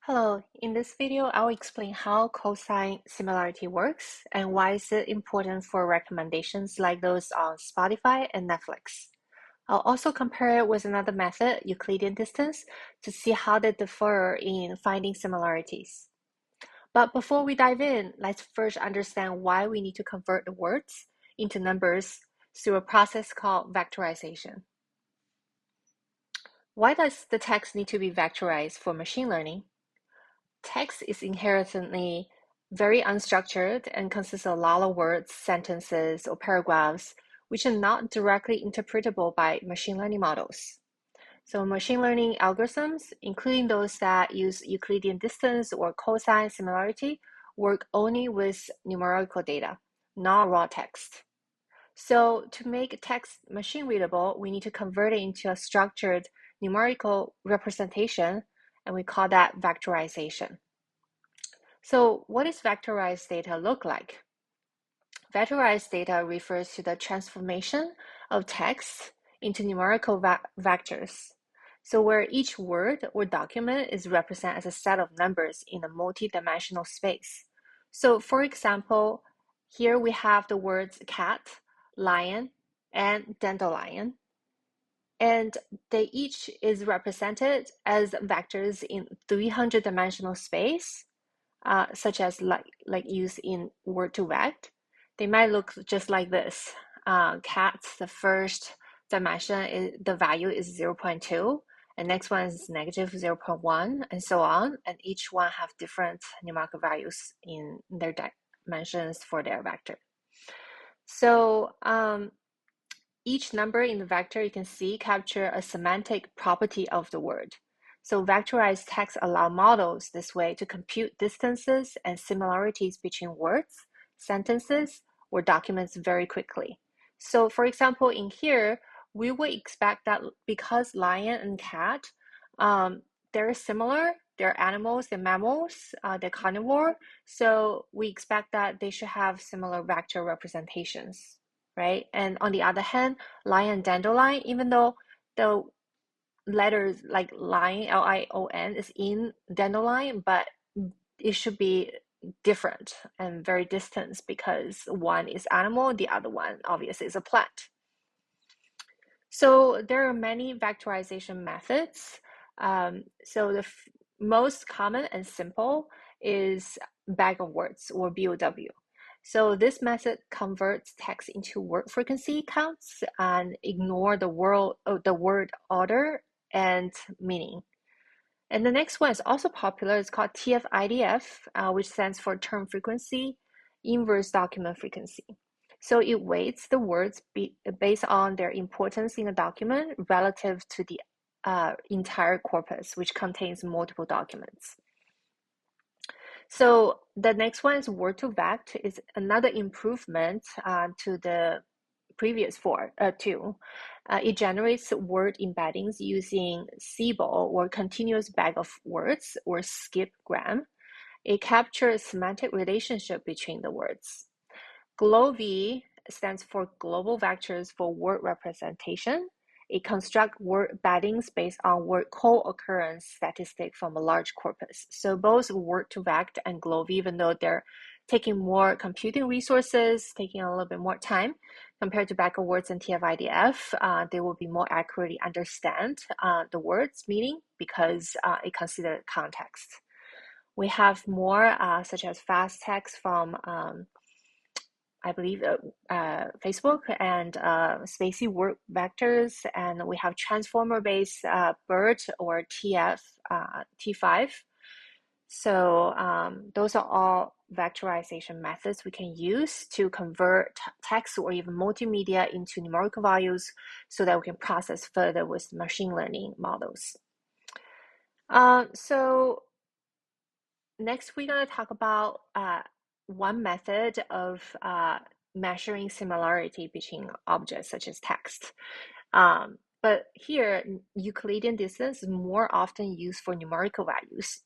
Hello, in this video, I'll explain how cosine similarity works and why is it important for recommendations like those on Spotify and Netflix. I'll also compare it with another method, Euclidean distance, to see how they differ in finding similarities. But before we dive in, let's first understand why we need to convert the words into numbers through a process called vectorization. Why does the text need to be vectorized for machine learning? Text is inherently very unstructured and consists of a lot of words, sentences, or paragraphs, which are not directly interpretable by machine learning models. So machine learning algorithms, including those that use Euclidean distance or cosine similarity, work only with numerical data, not raw text. So to make text machine readable, we need to convert it into a structured numerical representation, and we call that vectorization. So what does vectorized data look like? Vectorized data refers to the transformation of text into numerical vectors. So where each word or document is represented as a set of numbers in a multi-dimensional space. So for example, here we have the words cat, lion, and dandelion. And they each is represented as vectors in 300-dimensional space, such as like used in word2vec. They might look just like this. Cats, the first dimension, the value is 0.2, and next one is negative 0.1, and so on. And each one have different numerical values in their dimensions for their vector. So each number in the vector you can see capture a semantic property of the word. So vectorized text allow models this way to compute distances and similarities between words, sentences, or documents very quickly. So for example, in here, we would expect that because lion and cat, they're similar, they're animals, they're mammals, they're carnivore. So we expect that they should have similar vector representations, right? And on the other hand, lion and dandelion, even though the letters like lion, Lion, is in dandelion, but it should be different and very distant because one is animal, the other one obviously is a plant. So there are many vectorization methods. So the most common and simple is bag of words or BOW. So this method converts text into word frequency counts and ignore the word order and meaning. And the next one is also popular. It's called TF-IDF, which stands for term frequency, inverse document frequency. So it weights the words based on their importance in a document relative to the entire corpus, which contains multiple documents. So the next one is word2vec, is another improvement to the previous two. It generates word embeddings using SIBO or continuous bag of words or skipgram. It captures semantic relationship between the words. GloV stands for Global Vectors for Word Representation. It constructs word embeddings based on word co-occurrence statistic from a large corpus. So both word2vec and GloV, even though they're taking more computing resources, taking a little bit more time compared to bag of words and TF-IDF, they will be more accurately understand the words meaning because it considers context. We have more such as fast text from I believe Facebook and spacey word vectors, and we have transformer-based BERT or T5. So those are all vectorization methods we can use to convert text or even multimedia into numerical values so that we can process further with machine learning models. So next, we're going to talk about one method of measuring similarity between objects such as text. But here, Euclidean distance is more often used for numerical values.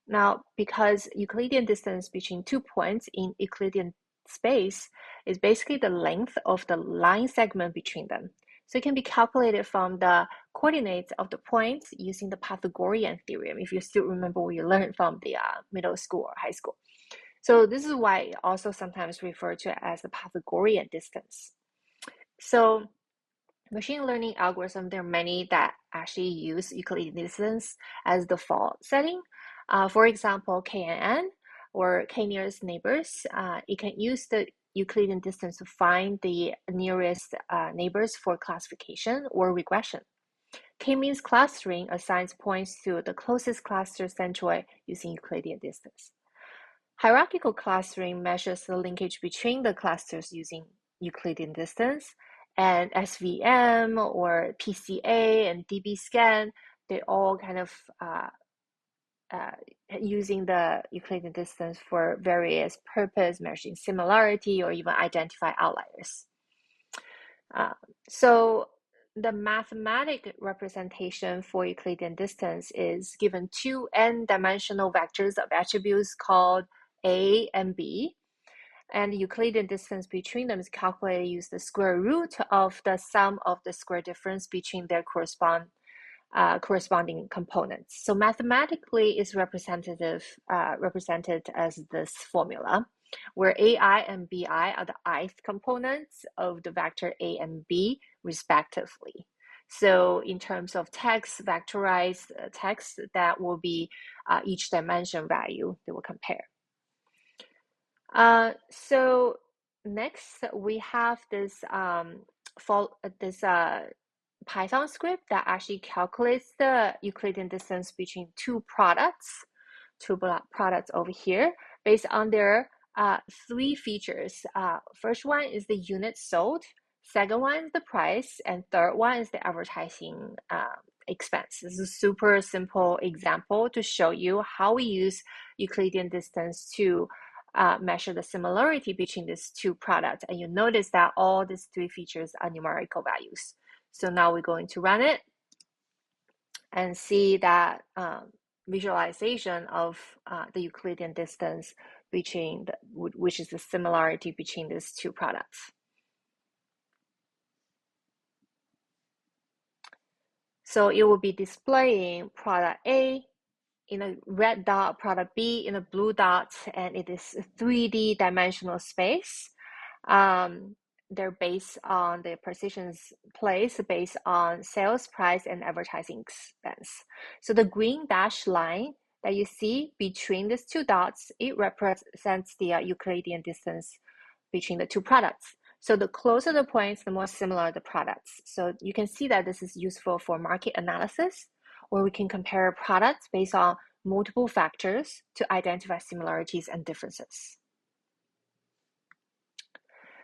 Now, because Euclidean distance between 2 points in Euclidean space is basically the length of the line segment between them. So it can be calculated from the coordinates of the points using the Pythagorean theorem, if you still remember what you learned from the middle school or high school. So this is why it also sometimes referred to as the Pythagorean distance. So machine learning algorithm, there are many that actually use Euclidean distance as the default setting. For example, KNN or K nearest neighbors, it can use the Euclidean distance to find the nearest neighbors for classification or regression. K-means clustering assigns points to the closest cluster centroid using Euclidean distance. Hierarchical clustering measures the linkage between the clusters using Euclidean distance, and SVM or PCA and DB-scan, they all kind of using the Euclidean distance for various purposes, measuring similarity or even identify outliers. So the mathematical representation for Euclidean distance is given two n-dimensional vectors of attributes called A and B. And the Euclidean distance between them is calculated using the square root of the sum of the square difference between their corresponding components. So mathematically, it's represented as this formula, where AI and BI are the ith components of the vector A and B, respectively. So in terms of text, vectorized text, that will be each dimension value they will compare. So next we have this Python script that actually calculates the Euclidean distance between two products over here based on their three features. First one is the units sold, second one is the price, and third one is the advertising expense. This is a super simple example to show you how we use Euclidean distance to measure the similarity between these two products. And you notice that all these three features are numerical values. So now we're going to run it and see that visualization of the Euclidean distance between which is the similarity between these two products. So it will be displaying product A in a red dot, product B in a blue dot, and it is a 3D dimensional space. They're based on the positions placed based on sales price and advertising expense. So the green dashed line that you see between these two dots, it represents the Euclidean distance between the two products. So the closer the points, the more similar the products. So you can see that this is useful for market analysis, where we can compare products based on multiple factors to identify similarities and differences.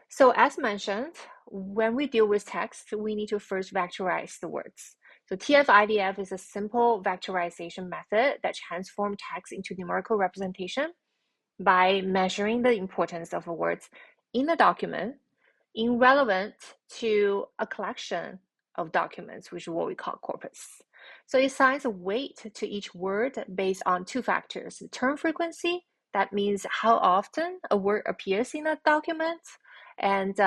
So as mentioned, when we deal with text, we need to first vectorize the words. So TF-IDF is a simple vectorization method that transforms text into numerical representation by measuring the importance of words in a document in relevant to a collection of documents, which is what we call corpus. So it assigns a weight to each word based on two factors: the term frequency, that means how often a word appears in a document, and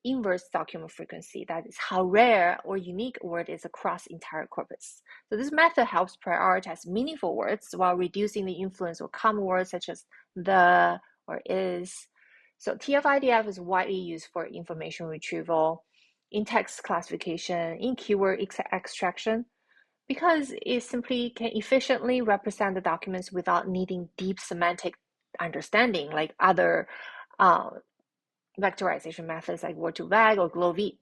inverse document frequency, that is how rare or unique a word is across entire corpus. So this method helps prioritize meaningful words while reducing the influence of common words such as the or is. So TF-IDF is widely used for information retrieval, in text classification, in keyword extraction, because it simply can efficiently represent the documents without needing deep semantic understanding like other vectorization methods like word2vec or GloVe.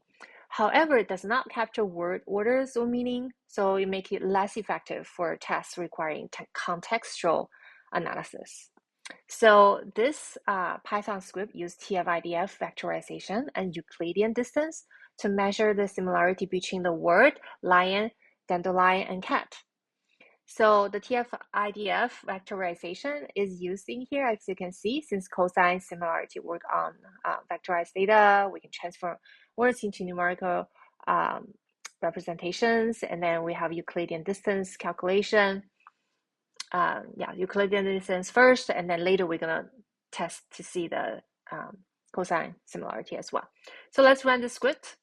However, it does not capture word orders or meaning, so it makes it less effective for tasks requiring contextual analysis. So this Python script used TF-IDF vectorization and Euclidean distance to measure the similarity between the word lion, dandelion, and cat. So the TF-IDF vectorization is used in here, as you can see, since cosine similarity work on vectorized data, we can transform words into numerical representations, and then we have Euclidean distance calculation. Euclidean distance first, and then later we're gonna test to see the cosine similarity as well. So let's run the script.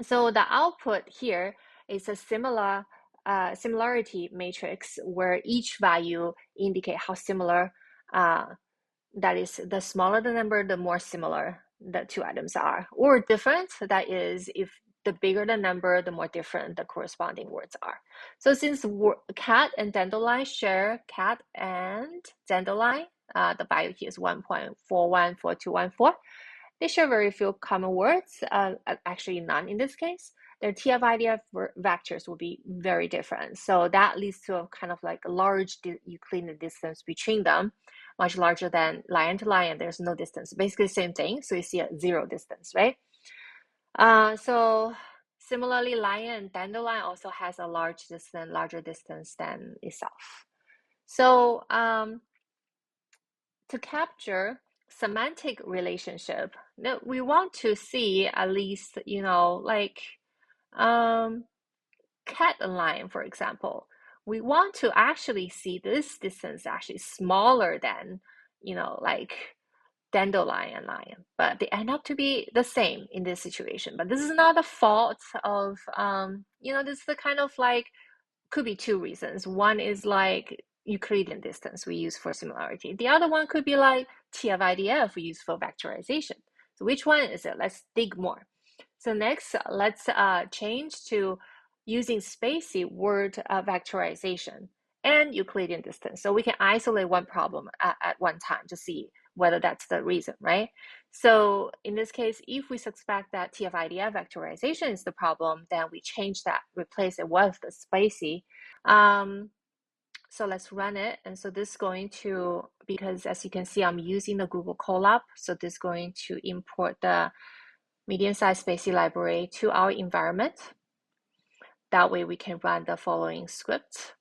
So the output here is a similarity matrix where each value indicate how similar, that is, the smaller the number, the more similar the two items are, or different, that is, if the bigger the number, the more different the corresponding words are. So since cat and dandelion share cat and dandelion, the value here is 1.414214. They share very few common words, actually none in this case. Their TF-IDF vectors will be very different. So that leads to a kind of like a large Euclidean distance between them, much larger than lion to lion. There's no distance. Basically the same thing. So you see a zero distance, right? So similarly, lion and dandelion also has a larger distance than itself. So to capture semantic relationship, we want to see at least, like cat and lion, for example. We want to actually see this distance actually smaller than, like dandelion and lion, but they end up to be the same in this situation. But this is not the fault of, this is the kind of like, could be two reasons. One is like Euclidean distance we use for similarity. The other one could be like TF-IDF we use for vectorization. So which one is it? Let's dig more. So next, let's change to using spacey word vectorization and Euclidean distance. So we can isolate one problem at one time to see whether that's the reason, right? So in this case, if we suspect that TF-IDF vectorization is the problem, then we change that, replace it with the spacey. So let's run it. And so this is going to, because as you can see, I'm using the Google Colab. So this is going to import the medium-sized spacey library to our environment. That way we can run the following script.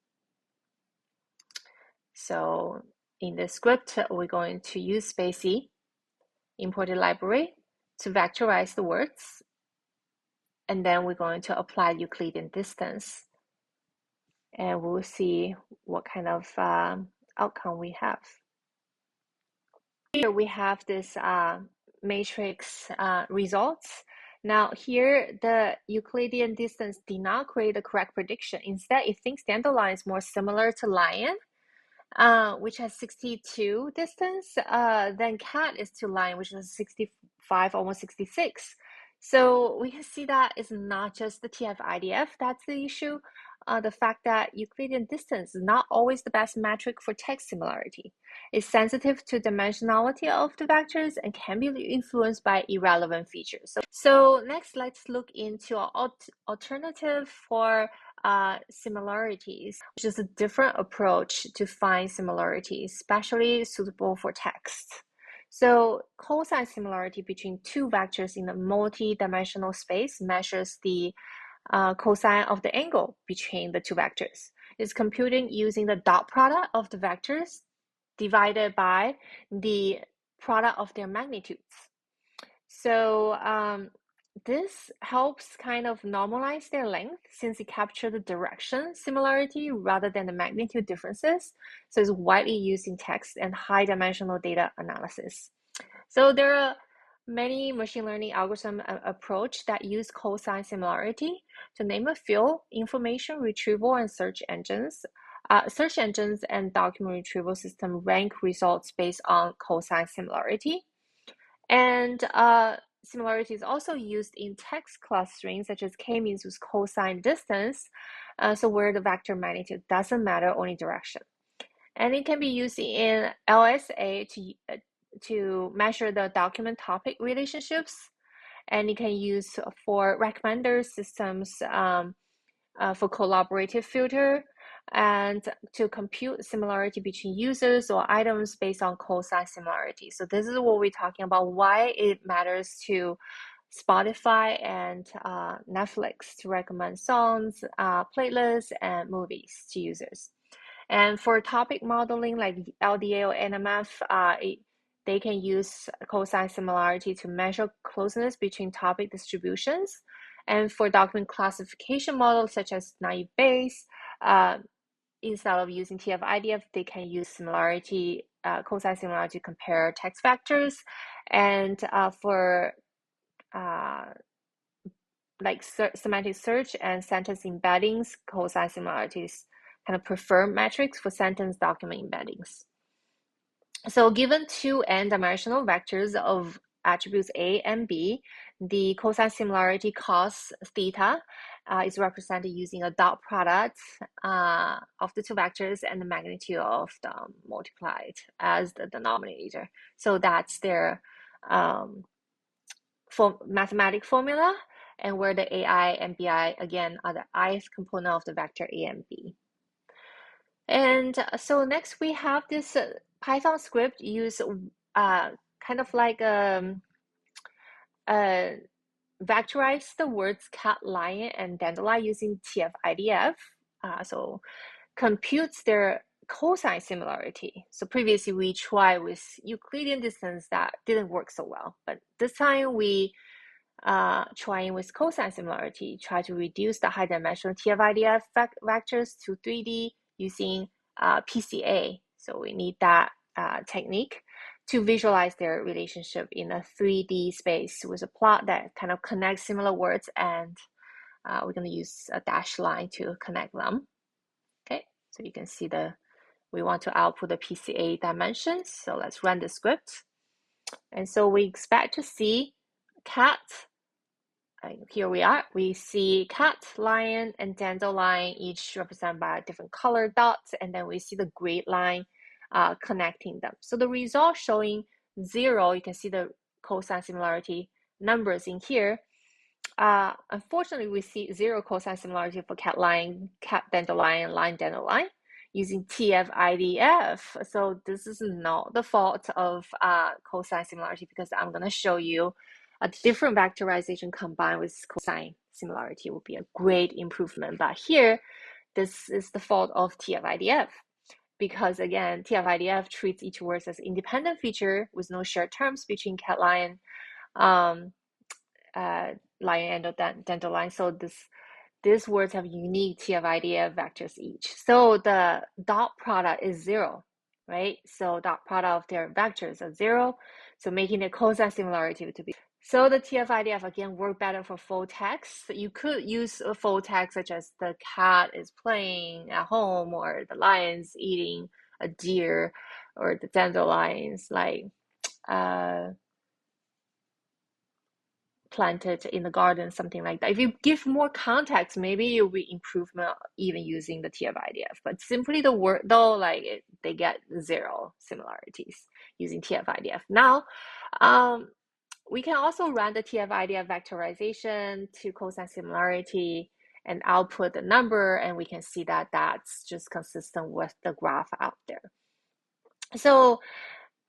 So in this script, we're going to use spacey imported library to vectorize the words. And then we're going to apply Euclidean distance. And we'll see what kind of outcome we have. Here we have this matrix results. Now here, the Euclidean distance did not create the correct prediction. Instead, it thinks dandelion is more similar to lion, which has 62 distance, then cat is to lion, which is 65, almost 66. So we can see that it's not just the TF-IDF that's the issue. The fact that Euclidean distance is not always the best metric for text similarity. It's sensitive to dimensionality of the vectors and can be influenced by irrelevant features. So next, let's look into an alternative for similarities, which is a different approach to find similarities, especially suitable for text. So cosine similarity between two vectors in a multi-dimensional space measures the cosine of the angle between the two vectors. It's computed using the dot product of the vectors divided by the product of their magnitudes. So this helps kind of normalize their length since it captures the direction similarity rather than the magnitude differences. So it's widely used in text and high dimensional data analysis. So there are many machine learning algorithm approach that use cosine similarity. To name a few: information retrieval and search engines. Search engines and document retrieval system rank results based on cosine similarity. And similarity is also used in text clustering, such as k-means with cosine distance, so where the vector magnitude doesn't matter, only direction. And it can be used in LSA to measure the document topic relationships, and it can use for recommender systems for collaborative filter, and to compute similarity between users or items based on cosine similarity. So this is what we're talking about, why it matters to Spotify and Netflix to recommend songs, playlists, and movies to users. And for topic modeling like LDA or NMF, they can use cosine similarity to measure closeness between topic distributions. And for document classification models such as naive Bayes, instead of using TF-IDF, they can use similarity, cosine similarity to compare text vectors. And for like semantic search and sentence embeddings, cosine similarities kind of preferred metrics for sentence document embeddings. So given two n-dimensional vectors of attributes A and B, the cosine similarity cos theta is represented using a dot product of the two vectors and the magnitude of them multiplied as the denominator. So that's their mathematic formula, and where the AI and BI again are the ith component of the vector A and B. And so next we have this Python script use kind of like vectorize the words cat, lion, and dandelion using TF-IDF. So computes their cosine similarity. So previously we tried with Euclidean distance, that didn't work so well, but this time we trying with cosine similarity, try to reduce the high dimensional TF-IDF vectors to 3D using PCA. So we need that technique to visualize their relationship in a 3D space with a plot that kind of connects similar words, and we're going to use a dashed line to connect them. Okay, so you can see we want to output the PCA dimensions. So let's run the script. And so we expect to see cat. Here we are. We see cat, lion, and dandelion each represented by different color dots, and then we see the grid line connecting them. So the result showing 0, you can see the cosine similarity numbers in here. Unfortunately, we see 0 cosine similarity for cat, lion, cat, dandelion, lion, dandelion using TF-IDF. So this is not the fault of cosine similarity, because I'm going to show you a different vectorization combined with cosine similarity would be a great improvement. But here, this is the fault of TF-IDF, because again, TF-IDF treats each word as independent feature with no shared terms between cat, lion, lion, and dandelion. So these words have unique TF-IDF vectors each. So the dot product is 0, right? So dot product of their vectors are 0, so making the cosine similarity to be. So the TF-IDF again work better for full text. You could use a full text such as the cat is playing at home, or the lion's eating a deer, or the dandelions like planted in the garden, something like that. If you give more context, maybe you'll be improvement even using the TF-IDF. But simply the word though, like they get 0 similarities using TF-IDF. Now, we can also run the TF-IDF vectorization to cosine similarity and output the number, and we can see that that's just consistent with the graph out there. So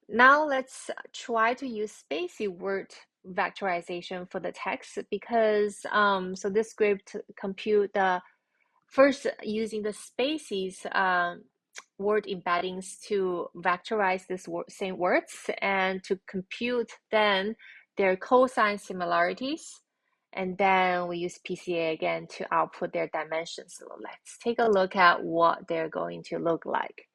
now let's try to use spacey word vectorization for the text, because so this script compute the first using the spaces word embeddings to vectorize these same words, and to compute then their cosine similarities, and then we use PCA again to output their dimensions. So let's take a look at what they're going to look like.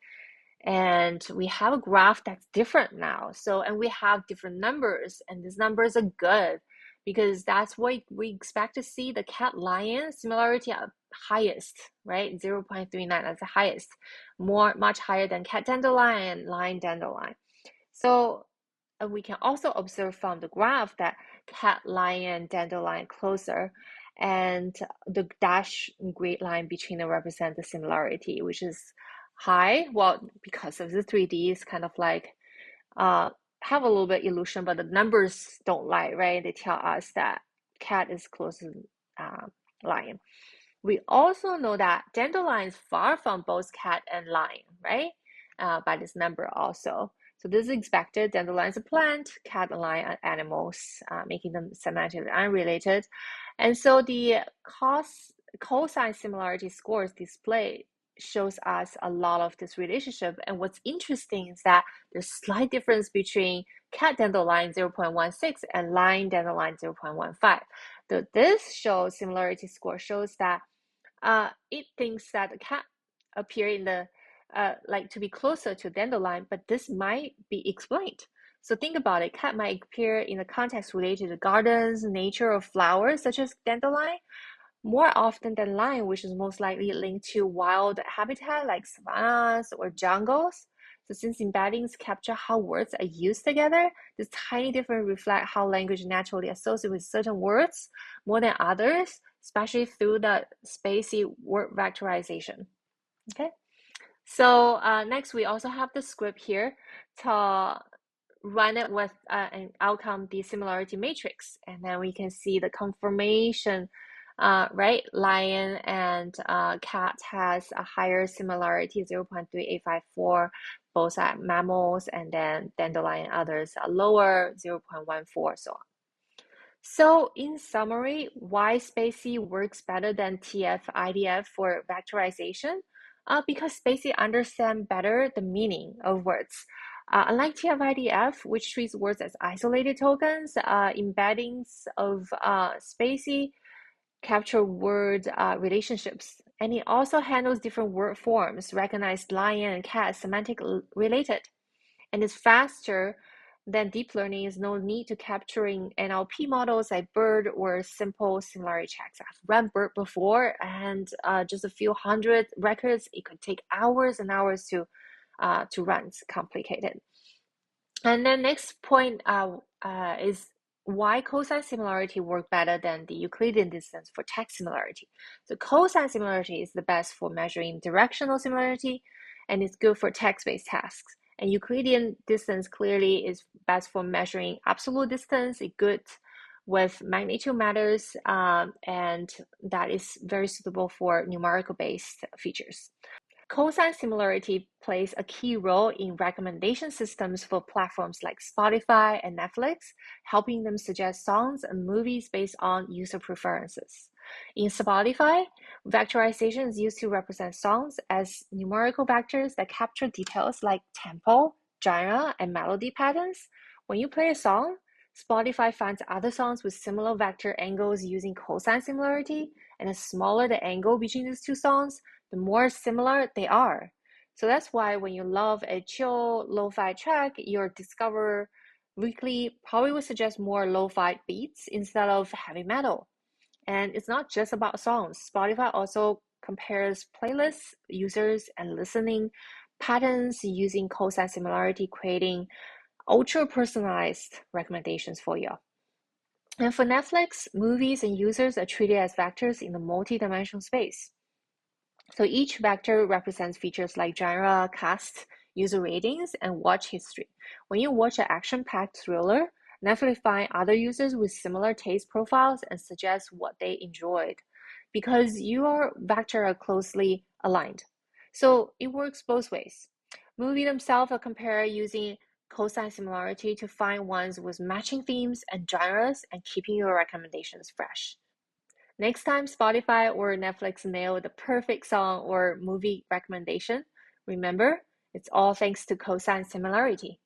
And we have a graph that's different now. So, and we have different numbers, and these numbers are good because that's what we expect to see. The cat lion similarity at highest, right? 0.39 as the highest, much higher than cat dandelion and lion dandelion. So we can also observe from the graph that cat, lion, dandelion closer, and the dash grid line between them represent the similarity, which is high. Well, because of the 3D, it's kind of like have a little bit illusion, but the numbers don't lie, right? They tell us that cat is closer to lion. We also know that dandelion is far from both cat and lion, right? By this number also. So this is expected. Dandelion is a plant, cat and lion are animals, making them semantically unrelated. And so the cosine similarity scores displayed shows us a lot of this relationship. And what's interesting is that there's slight difference between cat dandelion 0.16 and lion dandelion 0.15. So this shows similarity score shows that it thinks that the cat appear in the like to be closer to dandelion, but this might be explained. So think about it. Cat might appear in a context related to gardens, nature, or flowers, such as dandelion, more often than lion, which is most likely linked to wild habitat like savannas or jungles. So since embeddings capture how words are used together, this tiny difference reflect how language naturally associates with certain words more than others, especially through the spacey word vectorization. Okay. So next, we also have the script here to run it with an outcome dissimilarity matrix. And then we can see the confirmation, right? Lion and cat has a higher similarity, 0.3854. Both are mammals, and then dandelion and others are lower, 0.14, so on. So in summary, why Spacey works better than TF-IDF for vectorization? Because Spacey understands better the meaning of words. Unlike TF-IDF, which treats words as isolated tokens, embeddings of Spacey capture word relationships. And it also handles different word forms, recognize lion and cat as semantic related, and is faster than deep learning. Is no need to capturing NLP models like BERT or simple similarity checks. I've run BERT before, and just a few hundred records, it could take hours and hours to run. It's complicated. And then next point is why cosine similarity work better than the Euclidean distance for text similarity. So cosine similarity is the best for measuring directional similarity, and it's good for text-based tasks. And Euclidean distance clearly is best for measuring absolute distance. It's good with magnitude matters, and that is very suitable for numerical-based features. Cosine similarity plays a key role in recommendation systems for platforms like Spotify and Netflix, helping them suggest songs and movies based on user preferences. In Spotify, vectorization is used to represent songs as numerical vectors that capture details like tempo, genre, and melody patterns. When you play a song, Spotify finds other songs with similar vector angles using cosine similarity, and the smaller the angle between these two songs, the more similar they are. So that's why when you love a chill lo-fi track, your Discover Weekly probably would suggest more lo-fi beats instead of heavy metal. And it's not just about songs. Spotify also compares playlists, users, and listening patterns using cosine similarity, creating ultra personalized recommendations for you. And for Netflix, movies and users are treated as vectors in the multi-dimensional space. So each vector represents features like genre, cast, user ratings, and watch history. When you watch an action-packed thriller, Netflix finds other users with similar taste profiles and suggests what they enjoyed because your vector are closely aligned. So it works both ways. Movie themselves are compared using cosine similarity to find ones with matching themes and genres and keeping your recommendations fresh. Next time Spotify or Netflix nail the perfect song or movie recommendation, remember, it's all thanks to cosine similarity.